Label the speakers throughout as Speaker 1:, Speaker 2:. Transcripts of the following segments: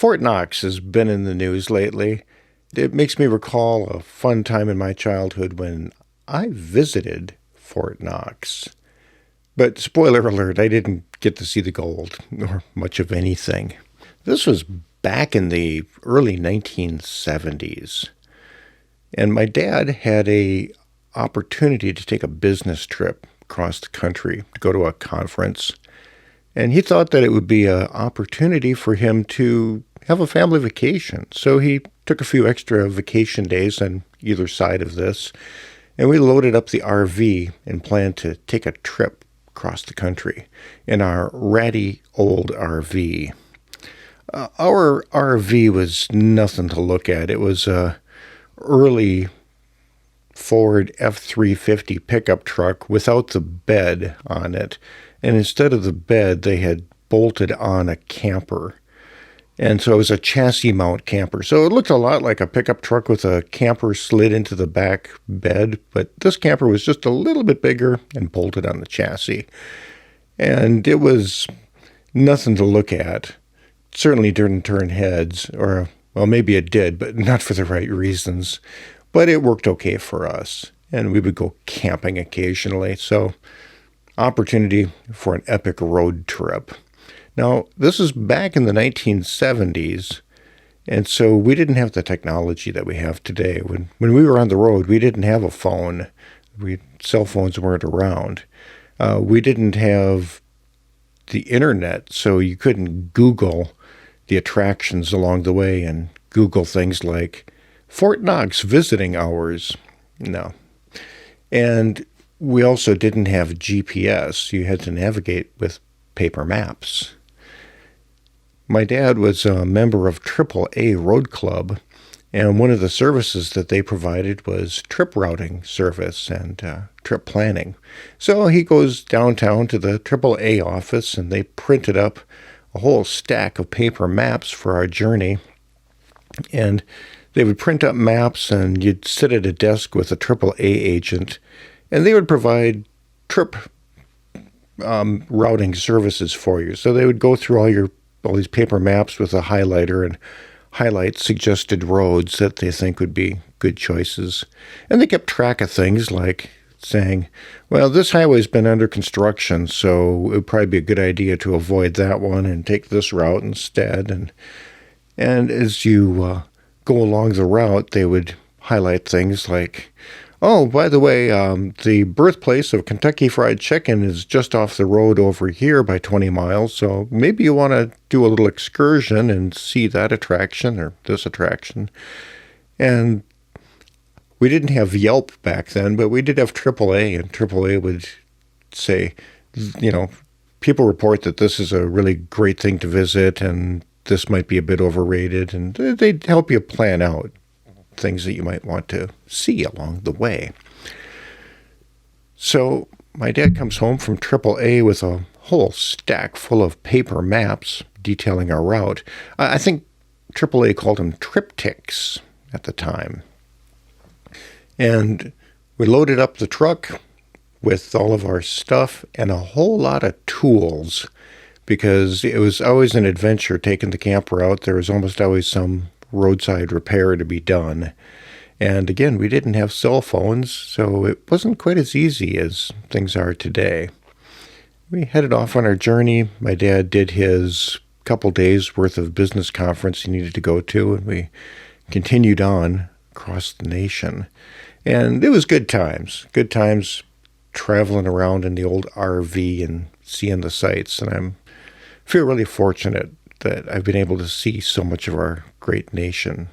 Speaker 1: Fort Knox has been in the news lately. It makes me recall a fun time in my childhood when I visited Fort Knox. But spoiler alert, I didn't get to see the gold or much of anything. This was back in the early 1970s. And my dad had a opportunity to take a business trip across the country to go to a conference. And he thought that it would be an opportunity for him to have a family vacation. So he took a few extra vacation days on either side of this, and we loaded up the RV and planned to take a trip across the country in our ratty old RV. Our RV was nothing to look at. It was a early Ford F-350 pickup truck without the bed on it. And instead of the bed, they had bolted on a camper. And so it was a chassis mount camper. So it looked a lot like a pickup truck with a camper slid into the back bed. But this camper was just a little bit bigger and bolted on the chassis. And it was nothing to look at. Certainly didn't turn heads, or, well, maybe it did, but not for the right reasons. But it worked okay for us. And we would go camping occasionally. So opportunity for an epic road trip. Now, this is back in the 1970s, and so we didn't have the technology that we have today. When we were on the road, we didn't have a phone. Cell phones weren't around. We didn't have the internet, so you couldn't Google the attractions along the way and Google things like Fort Knox visiting hours. No. And we also didn't have GPS. You had to navigate with paper maps. My dad was a member of AAA Road Club, and one of the services that they provided was trip routing service and trip planning. So he goes downtown to the AAA office, and they printed up a whole stack of paper maps for our journey. And they would print up maps, and you'd sit at a desk with a AAA agent, and they would provide trip routing services for you. So they would go through all these paper maps with a highlighter and highlight suggested roads that they think would be good choices. And they kept track of things like saying, well, this highway's been under construction, so it would probably be a good idea to avoid that one and take this route instead. And as you go along the route, they would highlight things like, oh, by the way, the birthplace of Kentucky Fried Chicken is just off the road over here by 20 miles, so maybe you want to do a little excursion and see that attraction or this attraction. And we didn't have Yelp back then, but we did have AAA, and AAA would say, people report that this is a really great thing to visit, and this might be a bit overrated, and they'd help you plan out things that you might want to see along the way. So my dad comes home from AAA with a whole stack full of paper maps detailing our route. I think AAA called them triptychs at the time. And we loaded up the truck with all of our stuff and a whole lot of tools, because it was always an adventure taking the camper out. There was almost always some roadside repair to be done. And again, we didn't have cell phones, so it wasn't quite as easy as things are today. We headed off on our journey. My dad did his couple days worth of business conference he needed to go to, and we continued on across the nation. And it was good times traveling around in the old RV and seeing the sights. And I feel really fortunate that I've been able to see so much of our great nation.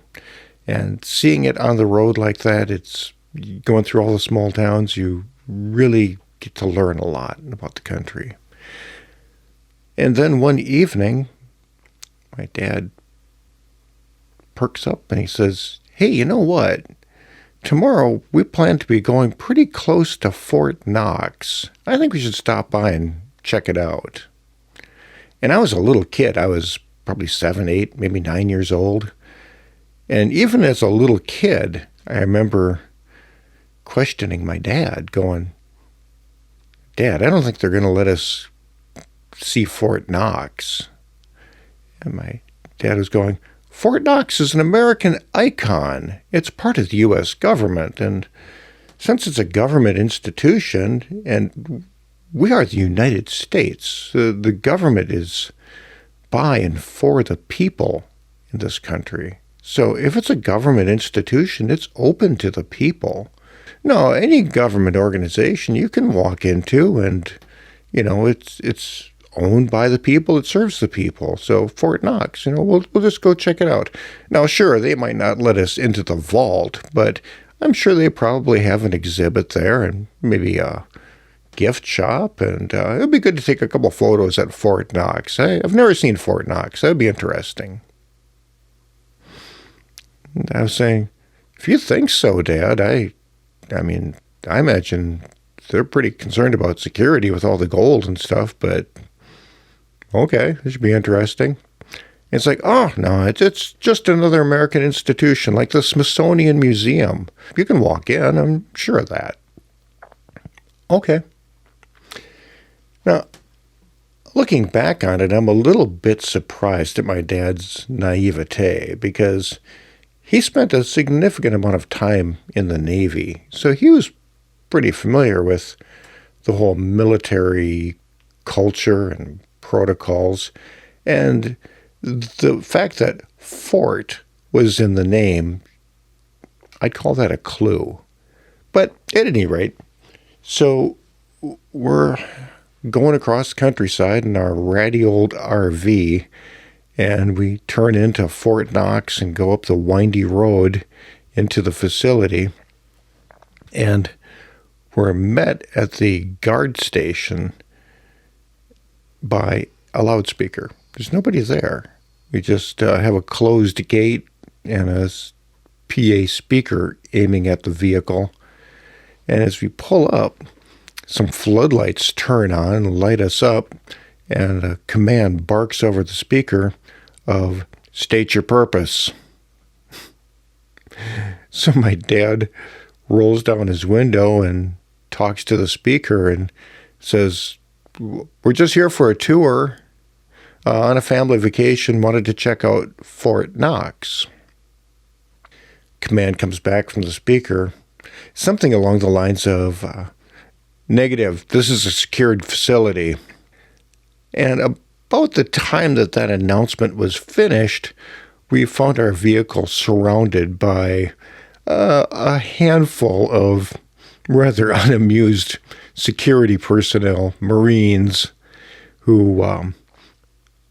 Speaker 1: And seeing it on the road like that, it's going through all the small towns, you really get to learn a lot about the country. And then one evening, my dad perks up and he says, hey, you know what? Tomorrow we plan to be going pretty close to Fort Knox. I think we should stop by and check it out. And I was a little kid. I was probably 7, 8, maybe 9 years old. And even as a little kid, I remember questioning my dad, going, Dad, I don't think they're going to let us see Fort Knox. And my Dad was going, Fort Knox is an American icon. It's part of the U.S. government. And since it's a government institution, and we are the United States, the government is by and for the people in this country. So if it's a government institution, it's open to the people. No, any government organization you can walk into and, it's owned by the people, it serves the people. So Fort Knox, we'll just go check it out. Now, sure, they might not let us into the vault, but I'm sure they probably have an exhibit there and maybe a gift shop, and it would be good to take a couple photos at Fort Knox. I've never seen Fort Knox. That would be interesting. And I was saying, if you think so, Dad, I imagine they're pretty concerned about security with all the gold and stuff, but okay, this should be interesting. It's like, oh, no, it's just another American institution, like the Smithsonian Museum. You can walk in, I'm sure of that. Okay. Now, looking back on it, I'm a little bit surprised at my dad's naivete, because he spent a significant amount of time in the Navy, so he was pretty familiar with the whole military culture and protocols, and the fact that Fort was in the name, I'd call that a clue. But at any rate, so we're going across the countryside in our ratty old RV, and we turn into Fort Knox and go up the windy road into the facility, and we're met at the guard station by a loudspeaker. There's nobody there. We just have a closed gate and a PA speaker aiming at the vehicle. And as we pull up, some floodlights turn on and light us up, and a command barks over the speaker of, "State your purpose." So my dad rolls down his window and talks to the speaker and says, "We're just here for a tour. On a family vacation, wanted to check out Fort Knox." Command comes back from the speaker, something along the lines of, "Negative, this is a secured facility." And about the time that announcement was finished, we found our vehicle surrounded by a handful of rather unamused security personnel, Marines, who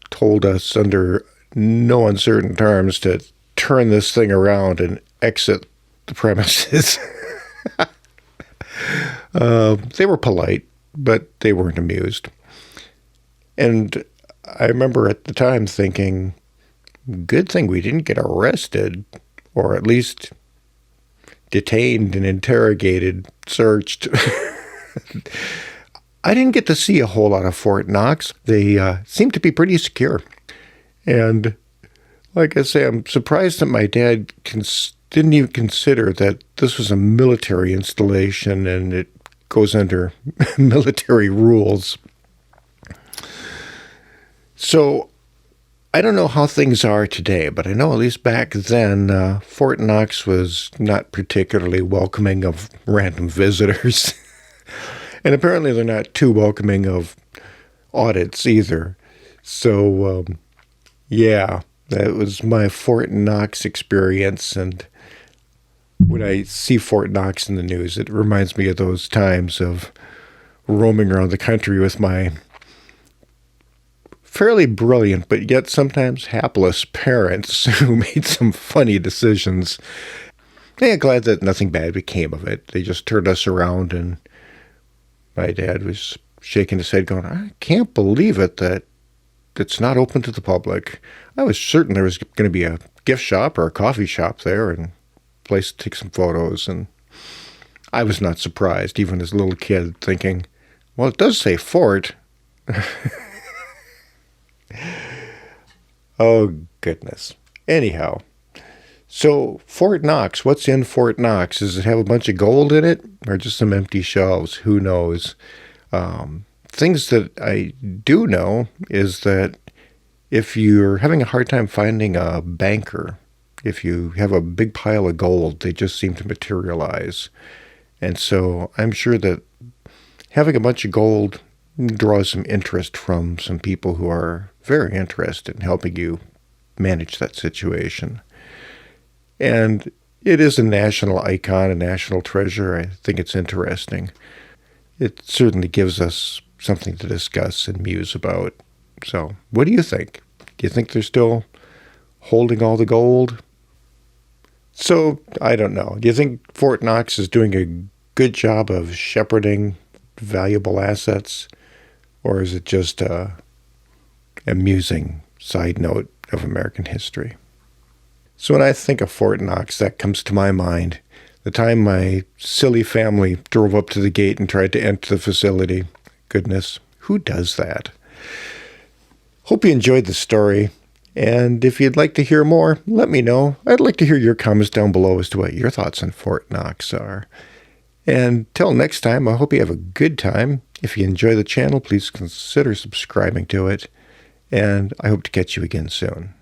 Speaker 1: told us under no uncertain terms to turn this thing around and exit the premises. They were polite, but they weren't amused. And I remember at the time thinking, good thing we didn't get arrested, or at least detained and interrogated, searched. I didn't get to see a whole lot of Fort Knox. They seemed to be pretty secure. And like I say, I'm surprised that my dad didn't even consider that this was a military installation and it goes under military rules. So I don't know how things are today, but I know at least back then, Fort Knox was not particularly welcoming of random visitors. And apparently they're not too welcoming of audits either. So, yeah, that was my Fort Knox experience. And when I see Fort Knox in the news, it reminds me of those times of roaming around the country with my fairly brilliant, but yet sometimes hapless parents who made some funny decisions. Yeah, glad that nothing bad became of it. They just turned us around, and my dad was shaking his head going, "I can't believe it that it's not open to the public. I was certain there was going to be a gift shop or a coffee shop there and a place to take some photos." And I was not surprised, even as a little kid, thinking, well, it does say fort. Oh, goodness. Anyhow, so Fort Knox, what's in Fort Knox? Does it have a bunch of gold in it or just some empty shelves? Who knows? Things that I do know is that If you're having a hard time finding a banker, if you have a big pile of gold, they just seem to materialize. And so I'm sure that having a bunch of gold draws some interest from some people who are very interested in helping you manage that situation. And it is a national icon, a national treasure. I think it's interesting. It certainly gives us something to discuss and muse about. So, what do you think? Do you think they're still holding all the gold? So, I don't know. Do you think Fort Knox is doing a good job of shepherding valuable assets? Or is it just a amusing side note of American history? So when I think of Fort Knox, that comes to my mind. The time my silly family drove up to the gate and tried to enter the facility. Goodness, who does that? Hope you enjoyed the story. And if you'd like to hear more, let me know. I'd like to hear your comments down below as to what your thoughts on Fort Knox are. And till next time, I hope you have a good time. If you enjoy the channel, please consider subscribing to it. And I hope to catch you again soon.